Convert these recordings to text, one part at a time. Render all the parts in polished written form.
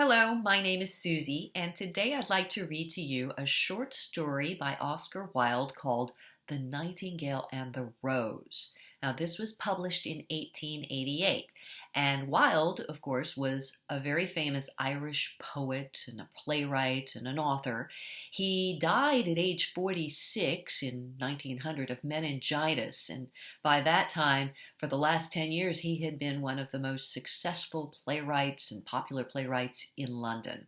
Hello, my name is Susie, and today I'd like to read to you a short story by Oscar Wilde called The Nightingale and the Rose. Now, this was published in 1888, and Wilde, of course, was a very famous Irish poet and a playwright and an author. He died at age 46 in 1900 of meningitis, and by that time, for the last 10 years, he had been one of the most successful playwrights and popular playwrights in London.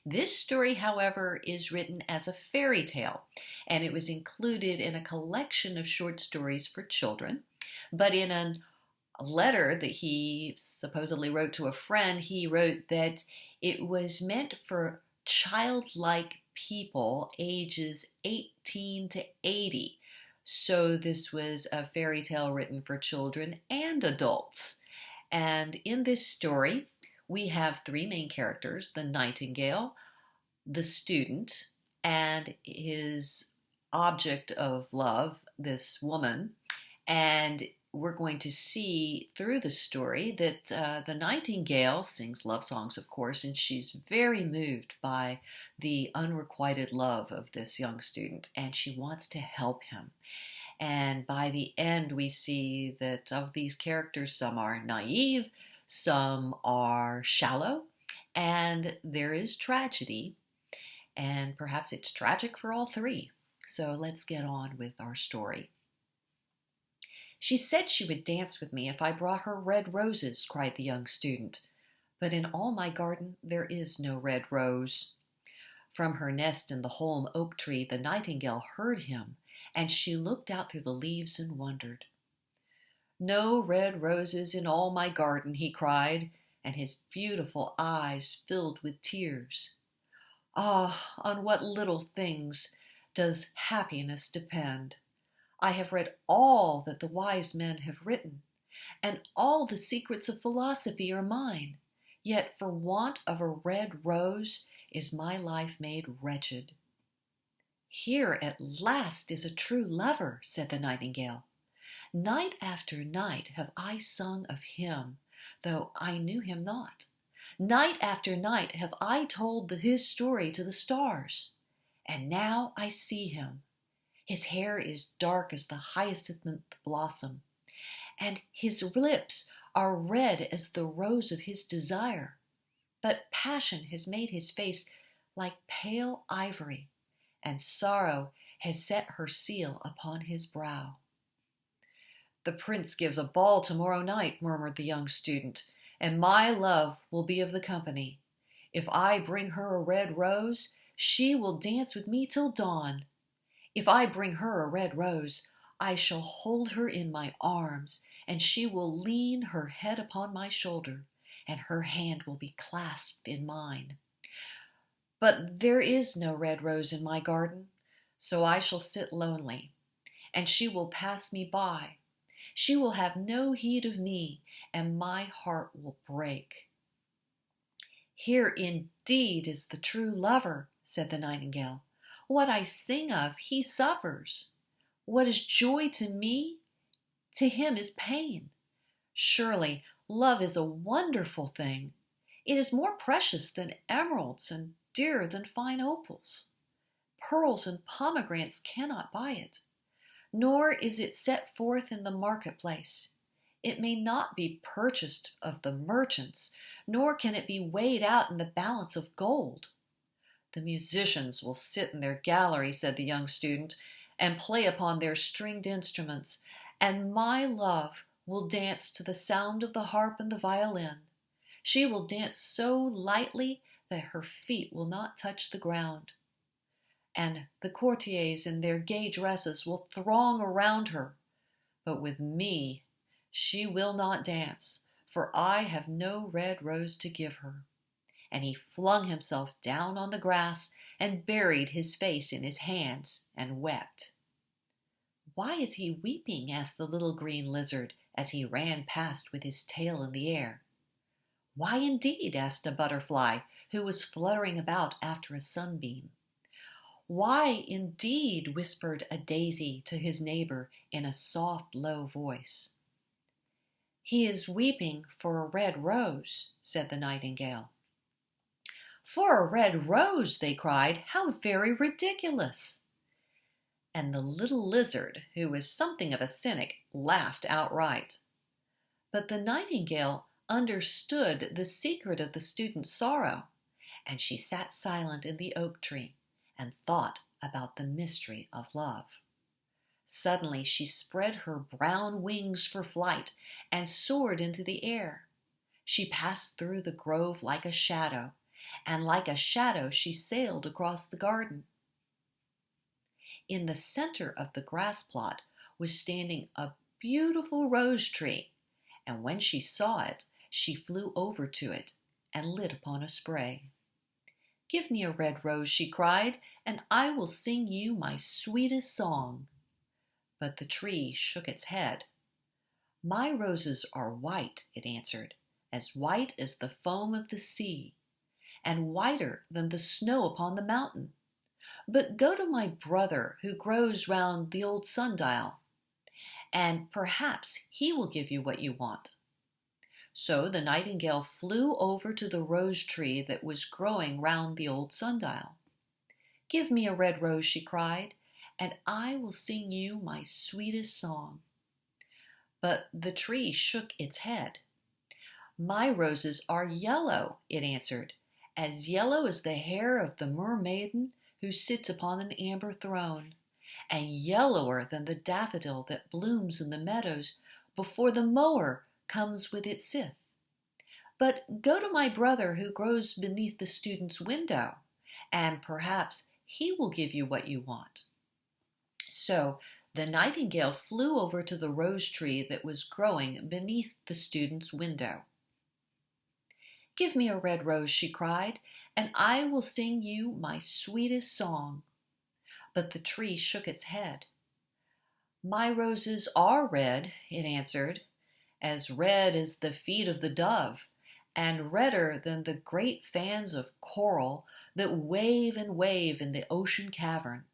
This story, however, is written as a fairy tale, and it was included in a collection of short stories for children. But in a letter that he supposedly wrote to a friend, he wrote that it was meant for childlike people ages 18 to 80. So this was a fairy tale written for children and adults. And in this story, we have three main characters: the nightingale, the student, and his object of love, this woman. And we're going to see through the story that the nightingale sings love songs, of course, and she's very moved by the unrequited love of this young student, and she wants to help him. And by the end, we see that of these characters, some are naive, some are shallow, and there is tragedy, and perhaps it's tragic for all three. So let's get on with our story. "She said she would dance with me if I brought her red roses," cried the young student. "But in all my garden there is no red rose." From her nest in the holm oak tree, the nightingale heard him, and she looked out through the leaves and wondered. "No red roses in all my garden," he cried, and his beautiful eyes filled with tears. "Ah, on what little things does happiness depend! I have read all that the wise men have written, and all the secrets of philosophy are mine. Yet for want of a red rose is my life made wretched." "Here at last is a true lover," said the nightingale. "Night after night have I sung of him, though I knew him not. Night after night have I told his story to the stars, and now I see him. His hair is dark as the hyacinth blossom, and his lips are red as the rose of his desire. But passion has made his face like pale ivory, and sorrow has set her seal upon his brow." "The prince gives a ball tomorrow night," murmured the young student, "and my love will be of the company. If I bring her a red rose, she will dance with me till dawn. If I bring her a red rose, I shall hold her in my arms, and she will lean her head upon my shoulder, and her hand will be clasped in mine. But there is no red rose in my garden, so I shall sit lonely, and she will pass me by. She will have no heed of me, and my heart will break." "Here indeed is the true lover," said the nightingale. "What I sing of, he suffers. What is joy to me, to him is pain. Surely love is a wonderful thing. It is more precious than emeralds and dearer than fine opals. Pearls and pomegranates cannot buy it, nor is it set forth in the marketplace. It may not be purchased of the merchants, nor can it be weighed out in the balance of gold." "The musicians will sit in their gallery," said the young student, "and play upon their stringed instruments, and my love will dance to the sound of the harp and the violin. She will dance so lightly that her feet will not touch the ground. And the courtiers in their gay dresses will throng around her. But with me she will not dance, for I have no red rose to give her." And he flung himself down on the grass and buried his face in his hands and wept. "Why is he weeping?" asked the little green lizard as he ran past with his tail in the air. "Why indeed?" asked a butterfly who was fluttering about after a sunbeam. "Why indeed?" whispered a daisy to his neighbor in a soft, low voice. "He is weeping for a red rose," said the nightingale. "For a red rose," they cried. "How very ridiculous!" And the little lizard, who was something of a cynic, laughed outright. But the nightingale understood the secret of the student's sorrow, and she sat silent in the oak tree and thought about the mystery of love. Suddenly she spread her brown wings for flight and soared into the air. She passed through the grove like a shadow, and like a shadow she sailed across the garden. In the center of the grass plot was standing a beautiful rose tree, and when she saw it, she flew over to it and lit upon a spray. "Give me a red rose," she cried, "and I will sing you my sweetest song." But the tree shook its head. "My roses are white," it answered, "as white as the foam of the sea, and whiter than the snow upon the mountain. But go to my brother who grows round the old sundial, and perhaps he will give you what you want." So the nightingale flew over to the rose tree that was growing round the old sundial. "Give me a red rose," she cried, "and I will sing you my sweetest song." But the tree shook its head. "My roses are yellow," it answered, "as yellow as the hair of the mermaiden who sits upon an amber throne, and yellower than the daffodil that blooms in the meadows before the mower comes with its scythe. But go to my brother who grows beneath the student's window, and perhaps he will give you what you want." So the nightingale flew over to the rose tree that was growing beneath the student's window. "Give me a red rose," she cried, "and I will sing you my sweetest song." But the tree shook its head. "My roses are red," it answered, "as red as the feet of the dove, and redder than the great fans of coral that wave and wave in the ocean cavern.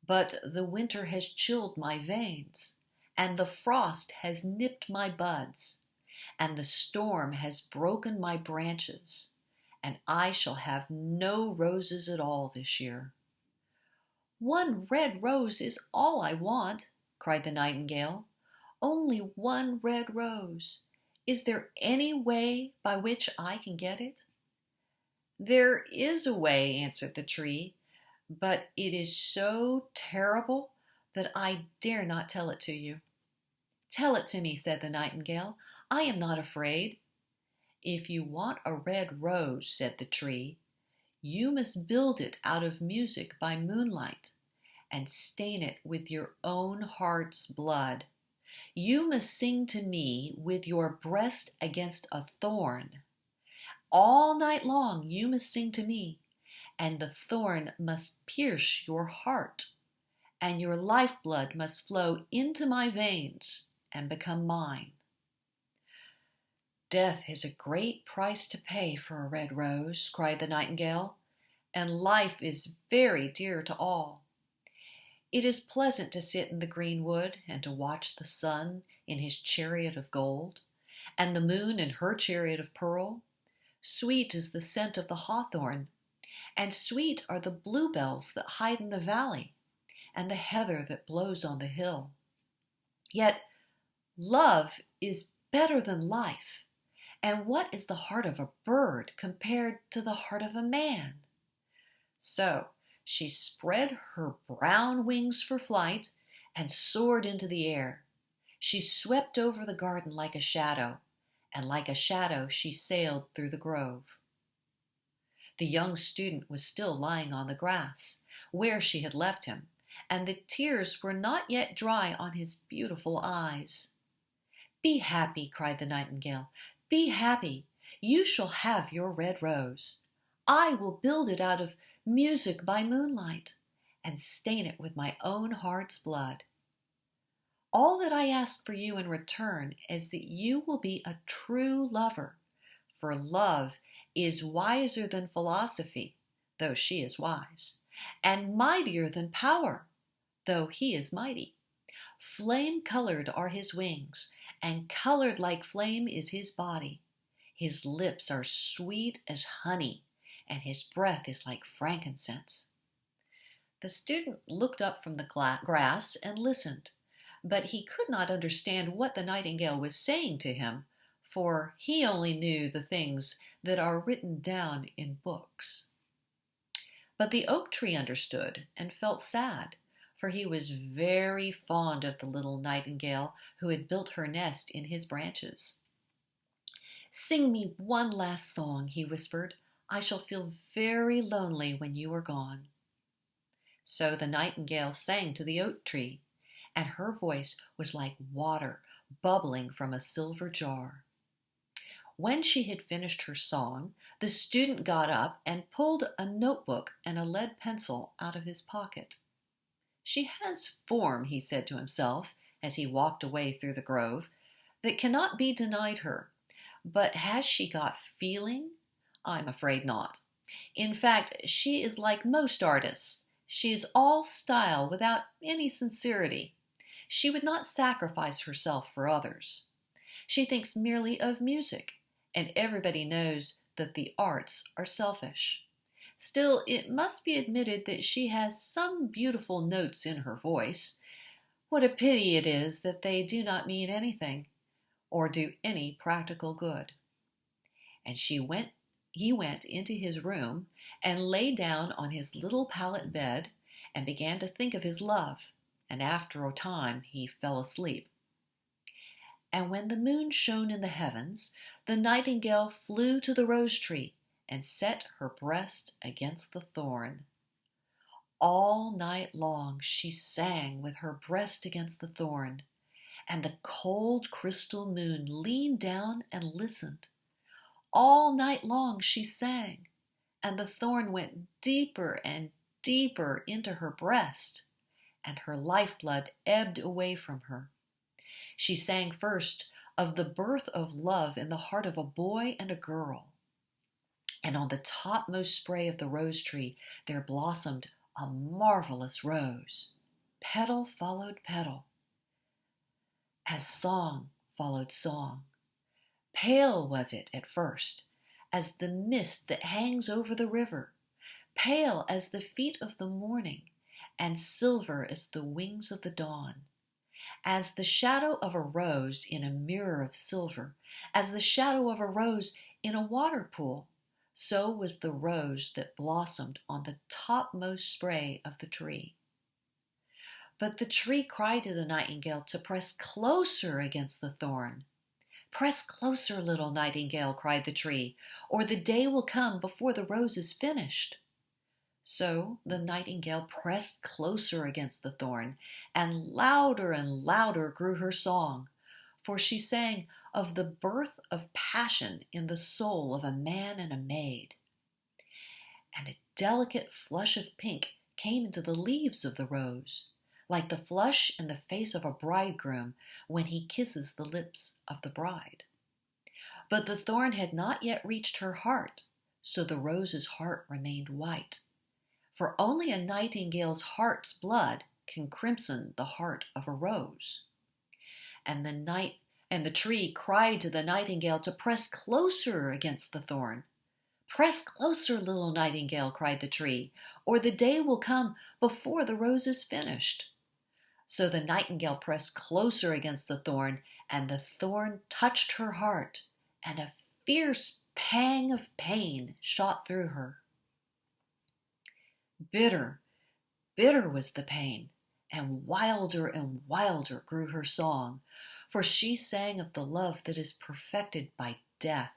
But the winter has chilled my veins, and the frost has nipped my buds, and the storm has broken my branches, and I shall have no roses at all this year." "One red rose is all I want," cried the nightingale. "Only one red rose. Is there any way by which I can get it?" "There is a way," answered the tree, "but it is so terrible that I dare not tell it to you." "Tell it to me," said the nightingale. "I am not afraid." "If you want a red rose," said the tree, "you must build it out of music by moonlight, and stain it with your own heart's blood. You must sing to me with your breast against a thorn. All night long you must sing to me, and the thorn must pierce your heart, and your lifeblood must flow into my veins and become mine." "Death is a great price to pay for a red rose," cried the nightingale, "and life is very dear to all. It is pleasant to sit in the green wood and to watch the sun in his chariot of gold, and the moon in her chariot of pearl. Sweet is the scent of the hawthorn, and sweet are the bluebells that hide in the valley, and the heather that blows on the hill. Yet love is better than life, and what is the heart of a bird compared to the heart of a man?" So she spread her brown wings for flight and soared into the air. She swept over the garden like a shadow, and like a shadow she sailed through the grove. The young student was still lying on the grass, where she had left him, and the tears were not yet dry on his beautiful eyes. "Be happy," cried the nightingale. "Be happy. You shall have your red rose. I will build it out of music by moonlight, and stain it with my own heart's blood. All that I ask for you in return is that you will be a true lover, for love is wiser than philosophy, though she is wise, and mightier than power, though he is mighty. Flame-colored are his wings, and colored like flame is his body. His lips are sweet as honey, and his breath is like frankincense." The student looked up from the grass and listened, but he could not understand what the nightingale was saying to him, for he only knew the things that are written down in books. But the oak tree understood and felt sad, for he was very fond of the little nightingale who had built her nest in his branches. "Sing me one last song," he whispered. "I shall feel very lonely when you are gone." So the nightingale sang to the oak tree, and her voice was like water bubbling from a silver jar. When she had finished her song, the student got up and pulled a notebook and a lead pencil out of his pocket. "She has form," he said to himself as he walked away through the grove, "that cannot be denied her. But has she got feeling? I'm afraid not. In fact, she is like most artists. She is all style without any sincerity. She would not sacrifice herself for others. She thinks merely of music, and everybody knows that the arts are selfish. Still, it must be admitted that she has some beautiful notes in her voice. What a pity it is that they do not mean anything, or do any practical good." And he went into his room and lay down on his little pallet bed and began to think of his love, and after a time he fell asleep. And when the moon shone in the heavens, the nightingale flew to the rose tree and set her breast against the thorn. All night long she sang with her breast against the thorn, and the cold crystal moon leaned down and listened. All night long she sang, and the thorn went deeper and deeper into her breast, and her lifeblood ebbed away from her. She sang first of the birth of love in the heart of a boy and a girl. And on the topmost spray of the rose tree there blossomed a marvelous rose. Petal followed petal, as song followed song. Pale was it at first, as the mist that hangs over the river, pale as the feet of the morning, and silver as the wings of the dawn. As the shadow of a rose in a mirror of silver, as the shadow of a rose in a water pool, so was the rose that blossomed on the topmost spray of the tree. But the tree cried to the nightingale to press closer against the thorn. "Press closer, little nightingale," cried the tree, "or the day will come before the rose is finished." So the nightingale pressed closer against the thorn, and louder grew her song, for she sang of the birth of passion in the soul of a man and a maid. And a delicate flush of pink came into the leaves of the rose, like the flush in the face of a bridegroom when he kisses the lips of the bride. But the thorn had not yet reached her heart, so the rose's heart remained white. For only a nightingale's heart's blood can crimson the heart of a rose. And the tree cried to the nightingale to press closer against the thorn. "Press closer, little nightingale," cried the tree, "or the day will come before the rose is finished." So the nightingale pressed closer against the thorn, and the thorn touched her heart, and a fierce pang of pain shot through her. Bitter, bitter was the pain, and wilder grew her song, for she sang of the love that is perfected by death,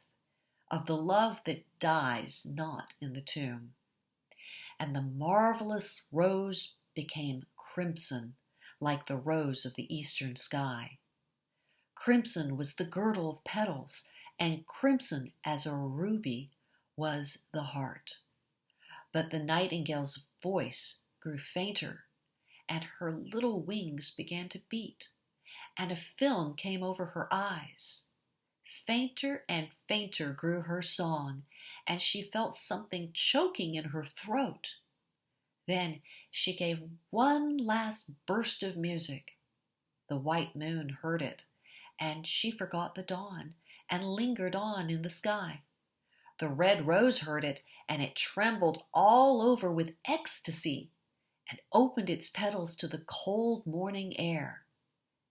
of the love that dies not in the tomb. And the marvelous rose became crimson, like the rose of the eastern sky. Crimson was the girdle of petals, and crimson as a ruby was the heart. But the nightingale's voice grew fainter, and her little wings began to beat, and a film came over her eyes. Fainter and fainter grew her song, and she felt something choking in her throat. Then she gave one last burst of music. The white moon heard it, and she forgot the dawn and lingered on in the sky. The red rose heard it, and it trembled all over with ecstasy and opened its petals to the cold morning air.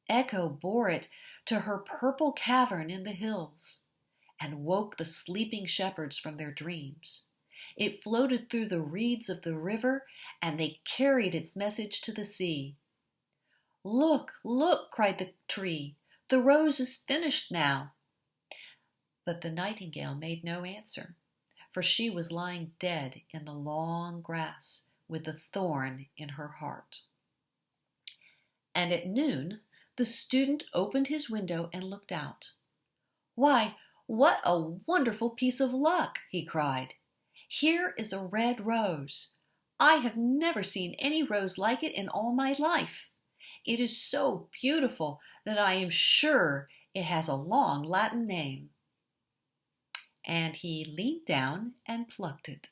Echo bore it to her purple cavern in the hills and woke the sleeping shepherds from their dreams. It floated through the reeds of the river, and they carried its message to the sea. "Look, look," cried the tree, "the rose is finished now." But the nightingale made no answer, for she was lying dead in the long grass with the thorn in her heart. And at noon, the student opened his window and looked out. "Why, what a wonderful piece of luck!" he cried. "Here is a red rose. I have never seen any rose like it in all my life. It is so beautiful that I am sure it has a long Latin name." And he leaned down and plucked it.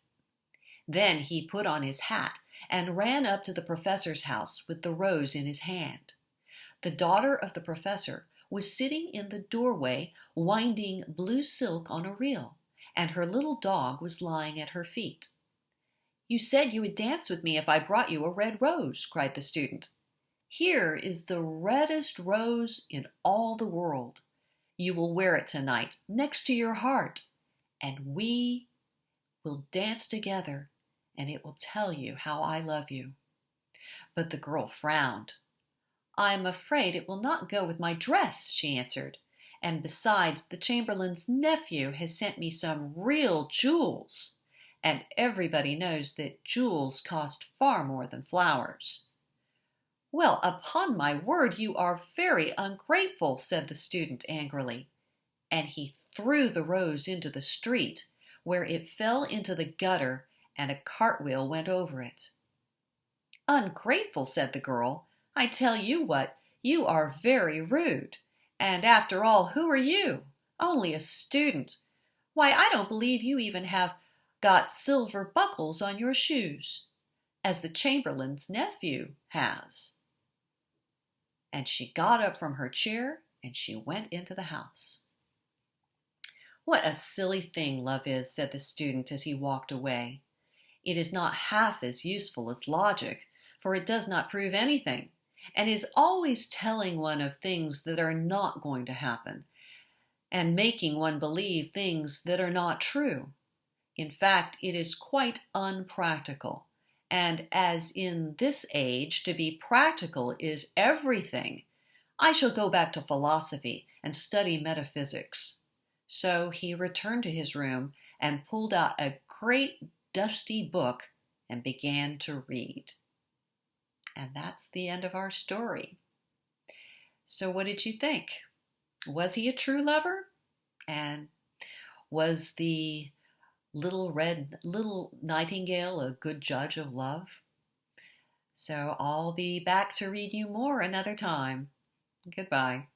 Then he put on his hat and ran up to the professor's house with the rose in his hand. The daughter of the professor was sitting in the doorway winding blue silk on a reel, and her little dog was lying at her feet. "You said you would dance with me if I brought you a red rose," cried the student. "Here is the reddest rose in all the world. You will wear it tonight next to your heart, and we will dance together, and it will tell you how I love you." But the girl frowned. "I am afraid it will not go with my dress," she answered. "And besides, the chamberlain's nephew has sent me some real jewels, and everybody knows that jewels cost far more than flowers." "Well, upon my word, you are very ungrateful," said the student angrily, and he threw the rose into the street, where it fell into the gutter and a cartwheel went over it. "Ungrateful," said the girl. "I tell you what, you are very rude. And after all, who are you? Only a student. Why, I don't believe you even have got silver buckles on your shoes, as the chamberlain's nephew has." And she got up from her chair and she went into the house. "What a silly thing love is," said the student as he walked away. "It is not half as useful as logic, for it does not prove anything, and is always telling one of things that are not going to happen, and making one believe things that are not true. In fact, it is quite unpractical, and as in this age to be practical is everything, I shall go back to philosophy and study metaphysics." So he returned to his room and pulled out a great dusty book and began to read. And that's the end of our story. So what did you think? Was he a true lover? And was the little nightingale a good judge of love? So I'll be back to read you more another time. Goodbye.